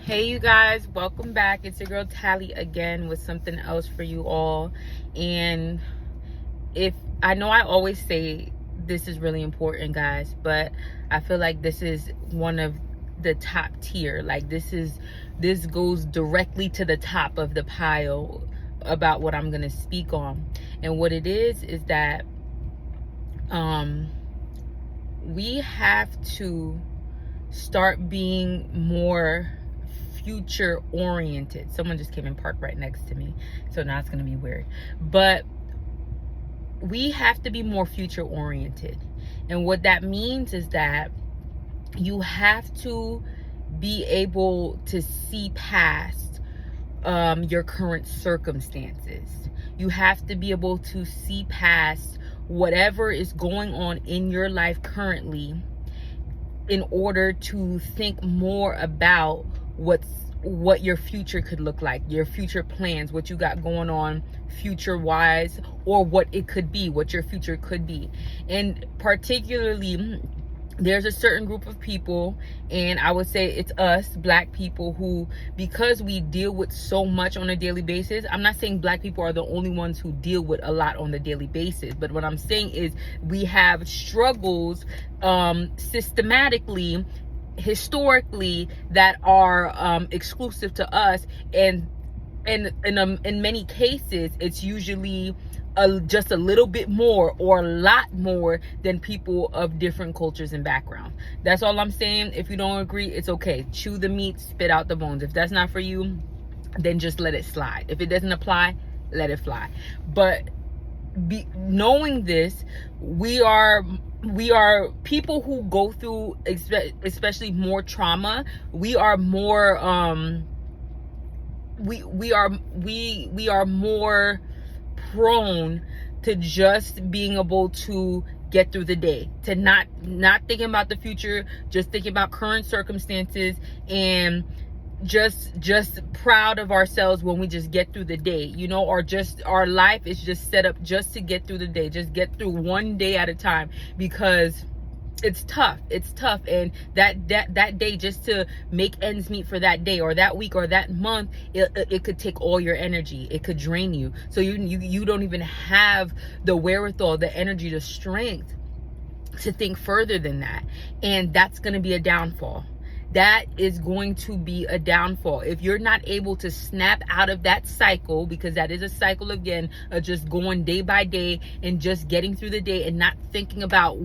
Hey you guys, welcome back. It's your girl Tally again with something else for you all. And if I know I always say this is really important, guys, but I feel like this is one of the top tier. Like this goes directly to the top of the pile about what I'm gonna speak on. And what it is that we have to start being more future oriented. Someone just came and parked right next to me, so now it's gonna be weird. But we have to be more future oriented, and what that means is that you have to be able to see past your current circumstances. You have to be able to see past whatever is going on in your life currently in order to think more about what your future could look like, your future plans, what you got going on future wise, or what it could be, what your future could be. And particularly, there's a certain group of people, and I would say it's us Black people, who, because we deal with so much on a daily basis, I'm not saying Black people are the only ones who deal with a lot on the daily basis, but what I'm saying is we have struggles systematically, historically, that are exclusive to us, and in many cases it's usually just a little bit more or a lot more than people of different cultures and backgrounds. That's all I'm saying. If you don't agree, it's okay. Chew the meat, spit out the bones. If that's not for you, then just let it slide. If it doesn't apply, let it fly. But knowing this, we are people who go through especially more trauma. We are more we are more prone to just being able to get through the day, to not thinking about the future, just thinking about current circumstances, and just proud of ourselves when we just get through the day, or just our life is just set up just to get through the day, just get through one day at a time, because it's tough, and that day, just to make ends meet for that day or that week or that month, it could take all your energy. It could drain you, so you don't even have the wherewithal, the energy, the strength to think further than that. And that's going to be a downfall. That is going to be a downfall if you're not able to snap out of that cycle, because that is a cycle, again, of just going day by day and just getting through the day and not thinking about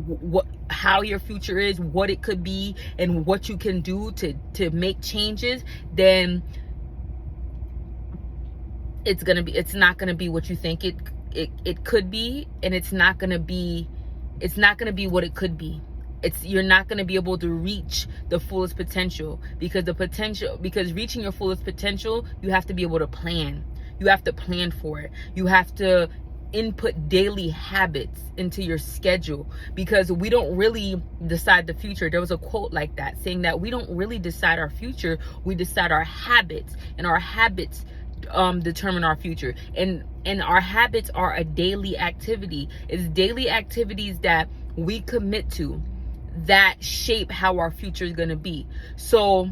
how your future is, what it could be, and what you can do to make changes. Then it's not gonna be what you think it could be, and it's not gonna be what it could be. You're not going to be able to reach the fullest potential, because reaching your fullest potential, you have to be able to plan. You have to plan for it. You have to input daily habits into your schedule, because we don't really decide the future. There was a quote like that saying that we don't really decide our future, we decide our habits, and our habits determine our future. And our habits are a daily activity. It's daily activities that we commit to that shape how our future is going to be. So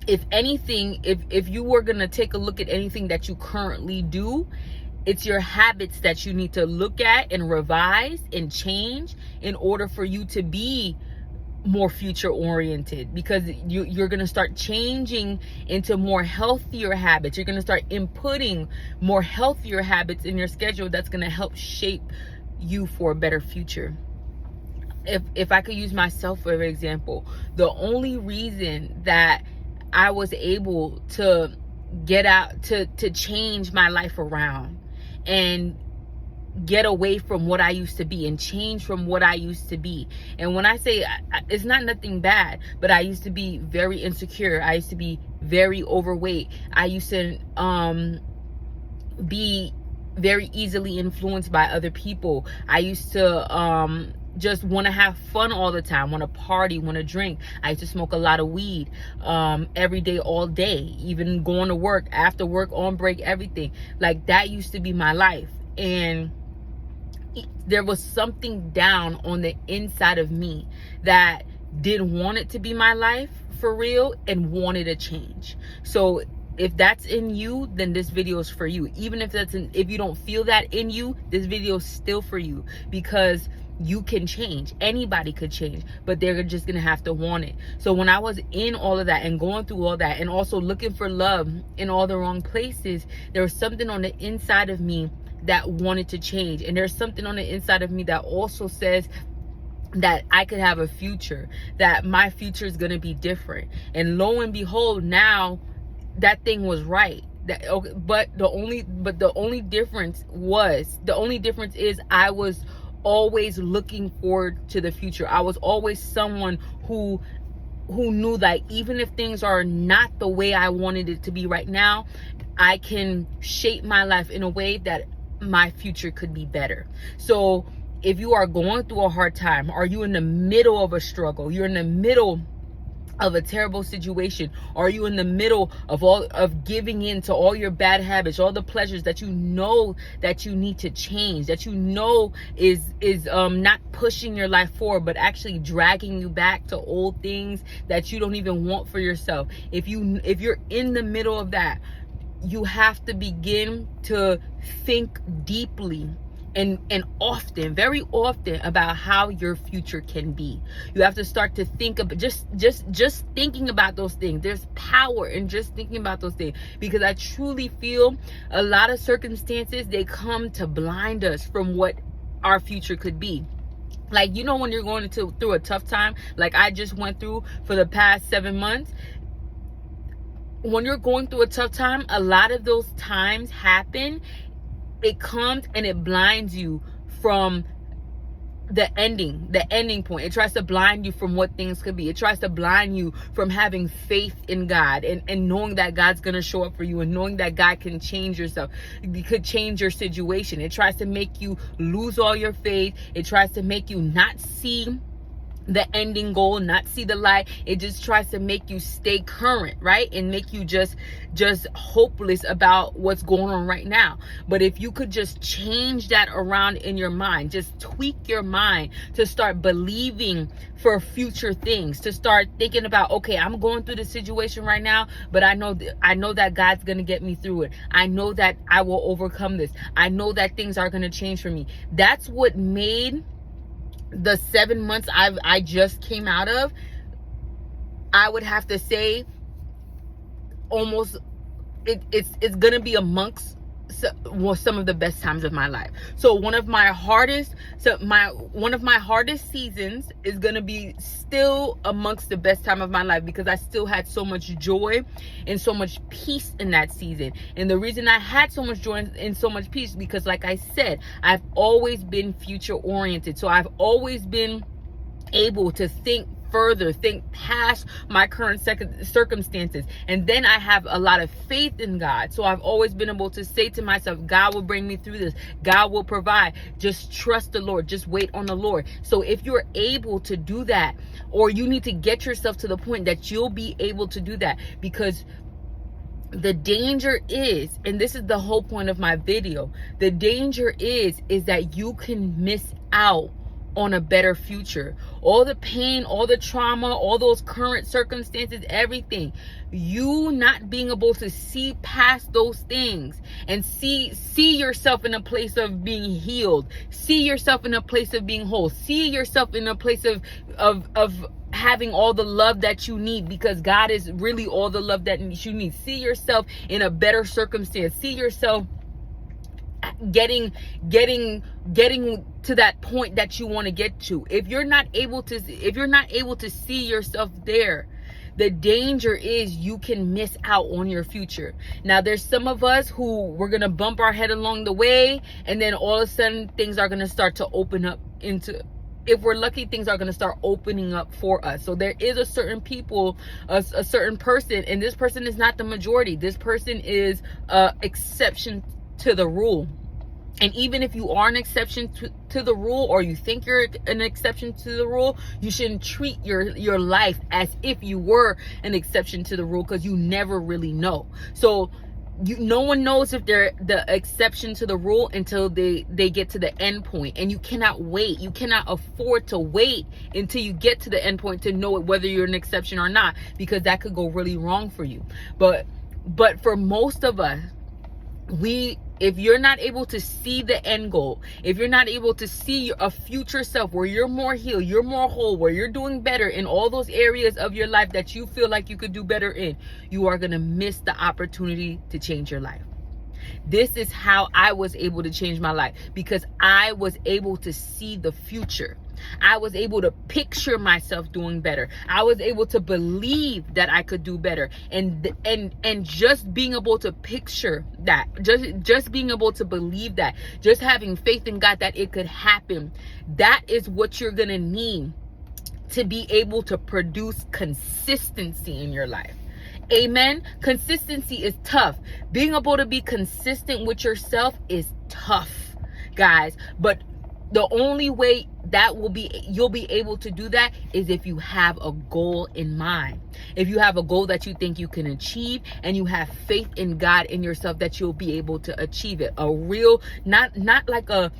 if anything, if you were going to take a look at anything that you currently do, it's your habits that you need to look at and revise and change in order for you to be more future oriented, because you're going to start changing into more healthier habits. You're going to start inputting more healthier habits in your schedule that's going to help shape you for a better future. If I could use myself for example, the only reason that I was able to get out, to change my life around and get away from what I used to be and change from what I used to be. And when I say it's not nothing bad, but I used to be very insecure. I used to be very overweight. I used to be very easily influenced by other people. I used to just want to have fun all the time, want to party, want to drink. I used to smoke a lot of weed every day, all day, even going to work, after work, on break, everything. Like, that used to be my life. And there was something down on the inside of me that didn't want it to be my life for real and wanted a change. So if that's in you, then this video is for you. Even if if you don't feel that in you, this video is still for you, because you can change. Anybody could change, but they're just gonna have to want it. So when I was in all of that and going through all that and also looking for love in all the wrong places, there was something on the inside of me that wanted to change. And there's something on the inside of me that also says that I could have a future, that my future is going to be different. And lo and behold, now that thing was right. But the only difference is I was always looking forward to the future. I was always someone who knew that even if things are not the way I wanted it to be right now, I can shape my life in a way that my future could be better. So if you are going through a hard time, are you in the middle of a struggle, you're in the middle of a terrible situation, are you in the middle of giving in to all your bad habits, all the pleasures that you know that you need to change, that you know is not pushing your life forward, but actually dragging you back to old things that you don't even want for yourself? If you're in the middle of that, you have to begin to think deeply and often, very often, about how your future can be. You have to start to think about just thinking about those things. There's power in just thinking about those things, because I truly feel a lot of circumstances, they come to blind us from what our future could be. Like, you know, when you're going through a tough time, like I just went through for the past 7 months, when you're going through a tough time, a lot of those times happen. It comes and it blinds you from the ending point. It tries to blind you from what things could be. It tries to blind you from having faith in God and knowing that God's going to show up for you, and knowing that God can change yourself. He could change your situation. It tries to make you lose all your faith. It tries to make you not see the ending goal, not see the light. It just tries to make you stay current, right? And make you just hopeless about what's going on right now. But if you could just change that around in your mind, just tweak your mind to start believing for future things, to start thinking about, okay, I'm going through this situation right now, but I know that God's going to get me through it. I know that I will overcome this. I know that things are going to change for me. That's what made the 7 months I just came out of, I would have to say, almost it's gonna be amongst some of the best times of my life. So one of my hardest seasons is gonna be still amongst the best time of my life, because I still had so much joy and so much peace in that season. And the reason I had so much joy and so much peace, because like I said, I've always been future oriented. So I've always been able to think further, think past my current circumstances. And then I have a lot of faith in God. So I've always been able to say to myself, God will bring me through this. God will provide. Just trust the Lord. Just wait on the Lord. So if you're able to do that, or you need to get yourself to the point that you'll be able to do that, because the danger is, and this is the whole point of my video, the danger is that you can miss out on a better future. All the pain, all the trauma, all those current circumstances, everything, you not being able to see past those things and see yourself in a place of being healed, see yourself in a place of being whole, see yourself in a place of having all the love that you need, because God is really all the love that you need. See yourself in a better circumstance. See yourself getting to that point that you want to get to. If you're not able to see yourself there, the danger is you can miss out on your future. Now, there's some of us who we're going to bump our head along the way, and then all of a sudden things are going to start to open up into, if we're lucky, things are going to start opening up for us. So there is a certain people, a certain person, and this person is not the majority. This person is exception to the rule. And even if you are an exception to the rule, or you think you're an exception to the rule, you shouldn't treat your life as if you were an exception to the rule, because you never really know. So no one knows if they're the exception to the rule until they get to the end point. And you cannot wait. You cannot afford to wait until you get to the end point to know whether you're an exception or not, because that could go really wrong for you. But for most of us, if you're not able to see the end goal, if you're not able to see a future self where you're more healed, you're more whole, where you're doing better in all those areas of your life that you feel like you could do better in, you are going to miss the opportunity to change your life. This is how I was able to change my life, because I was able to see the future. I was able to picture myself doing better. I was able to believe that I could do better. And just being able to picture that, just being able to believe that, just having faith in God that it could happen, that is what you're going to need to be able to produce consistency in your life. Amen. Consistency is tough. Being able to be consistent with yourself is tough, guys. But the only way that you'll be able to do that is if you have a goal in mind. If you have a goal that you think you can achieve, and you have faith in God, in yourself, that you'll be able to achieve it. A real, not like a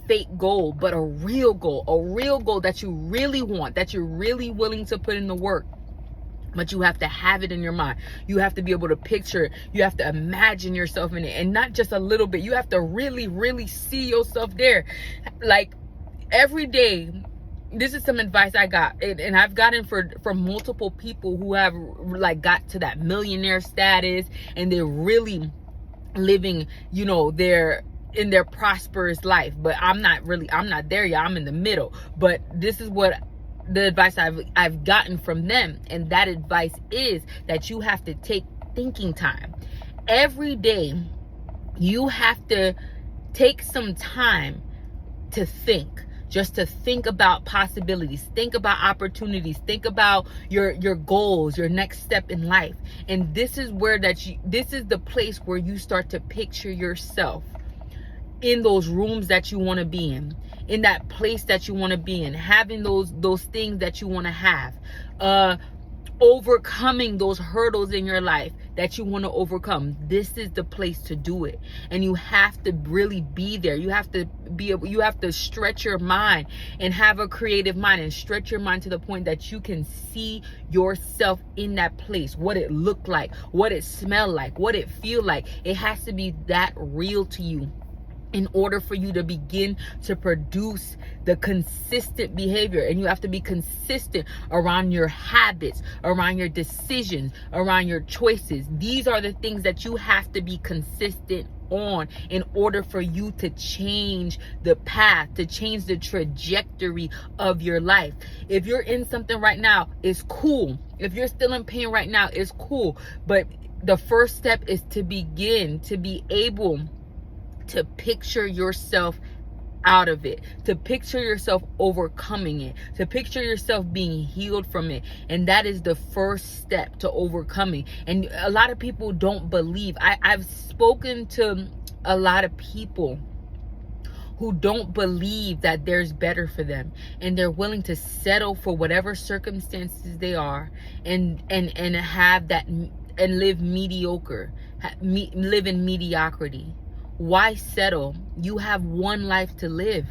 fake goal, but a real goal that you really want, that you're really willing to put in the work. But you have to have it in your mind. You have to be able to picture it. You have to imagine yourself in it, and not just a little bit. You have to really, really see yourself there. Like every day, this is some advice I got, and I've gotten from multiple people who have like got to that millionaire status, and they're really living, they're in their prosperous life. But I'm not there yet. I'm in the middle. But this is what the advice I've gotten from them, and that advice is that you have to take thinking time. Every day you have to take some time to think, just to think about possibilities, think about opportunities, think about your goals, your next step in life. And this is this is the place where you start to picture yourself in those rooms that you want to be in that place that you want to be in, having those things that you want to have, overcoming those hurdles in your life that you want to overcome. This is the place to do it. And you have to really be there. You have to stretch your mind and have a creative mind, and stretch your mind to the point that you can see yourself in that place, what it looked like, what it smelled like, what it feel like. It has to be that real to you in order for you to begin to produce the consistent behavior. And you have to be consistent around your habits, around your decisions, around your choices. These are the things that you have to be consistent on in order for you to change the path, to change the trajectory of your life. If you're in something right now, it's cool. If you're still in pain right now, it's cool. But the first step is to begin to be able to picture yourself out of it, to picture yourself overcoming it, to picture yourself being healed from it. And that is the first step to overcoming. And a lot of people don't believe. I've spoken to a lot of people who don't believe that there's better for them, and they're willing to settle for whatever circumstances they are, and have that, and live mediocre, live in mediocrity. Why settle? You have one life to live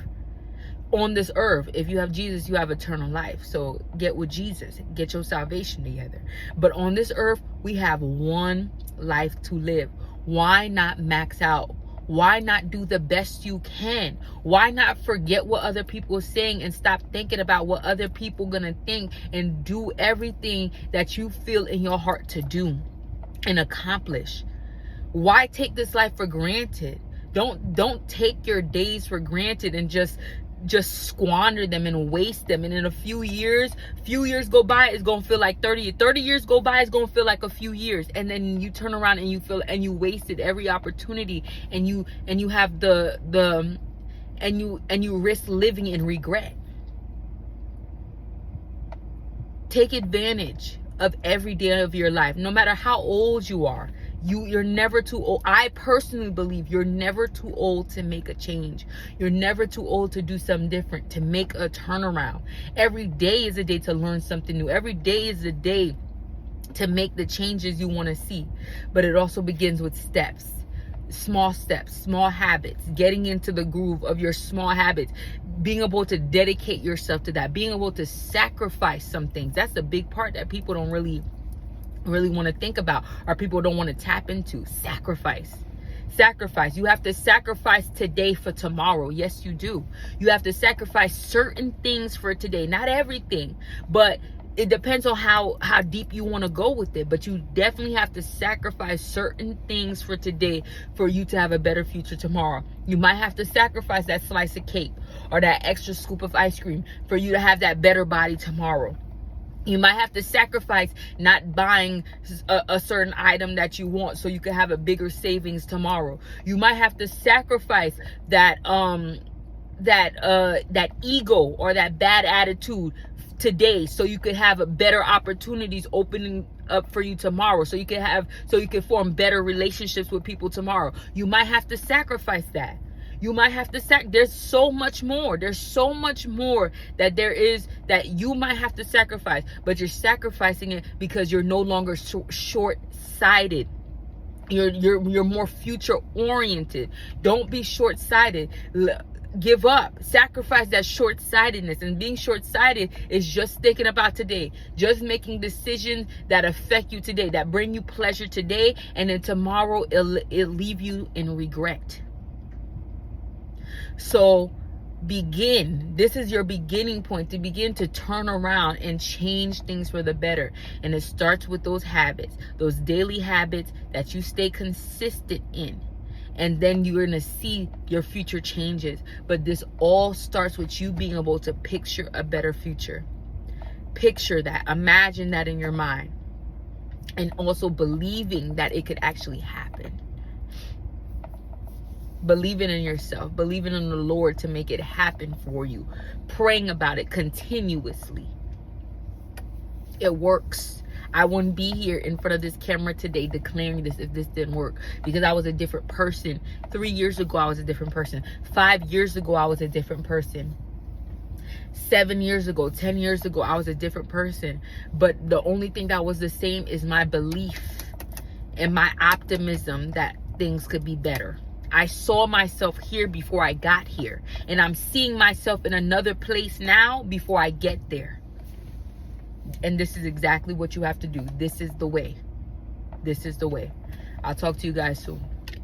on this earth. If you have Jesus, you have eternal life. So get with Jesus, get your salvation together. But on this earth, we have one life to live. Why not max out? Why not do the best you can? Why not forget what other people are saying and stop thinking about what other people are gonna think, and do everything that you feel in your heart to do and accomplish? Why take this life for granted? Don't take your days for granted and just squander them and waste them. And in a few years go by, it's gonna feel like 30 years go by, it's gonna feel like a few years. And then you turn around and you wasted every opportunity, and you have you risk living in regret. Take advantage of every day of your life, no matter how old you are. You're never too old. I personally believe you're never too old to make a change. You're never too old to do something different, to make a turnaround. Every day is a day to learn something new. Every day is a day to make the changes you want to see. But it also begins with steps, small habits, getting into the groove of your small habits, being able to dedicate yourself to that, being able to sacrifice some things. That's the big part that people don't really want to think about, or people don't want to tap into. Sacrifice. You have to sacrifice today for tomorrow. Yes, you do. You have to sacrifice certain things for today. Not everything, but it depends on how deep you want to go with it. But you definitely have to sacrifice certain things for today for you to have a better future tomorrow. You might have to sacrifice that slice of cake or that extra scoop of ice cream for you to have that better body tomorrow. You might have to sacrifice not buying a certain item that you want so you can have a bigger savings tomorrow. You might have to sacrifice that ego or that bad attitude today so you could have better opportunities opening up for you tomorrow, so you can form better relationships with people tomorrow. You might have to sacrifice that. You might have to there's so much more that there is that you might have to sacrifice, but you're sacrificing it because you're no longer short-sighted. You're more future oriented. Don't be short-sighted. Give up. Sacrifice that short-sightedness. And being short-sighted is just thinking about today, just making decisions that affect you today, that bring you pleasure today, and then tomorrow it'll leave you in regret. So this is your beginning point to begin to turn around and change things for the better. And it starts with those habits, those daily habits that you stay consistent in. And then you're going to see your future changes. But this all starts with you being able to picture a better future. Picture that. Imagine that in your mind. And also believing that it could actually happen. Believing in yourself, believing in the Lord to make it happen for you, praying about it continuously. It works. I wouldn't be here in front of this camera today declaring this if this didn't work, because I was a different person. 3 years ago, I was a different person. 5 years ago, I was a different person. 7 years ago, 10 years ago, I was a different person. But the only thing that was the same is my belief and my optimism that things could be better. I saw myself here before I got here. And I'm seeing myself in another place now before I get there. And this is exactly what you have to do. This is the way. This is the way. I'll talk to you guys soon.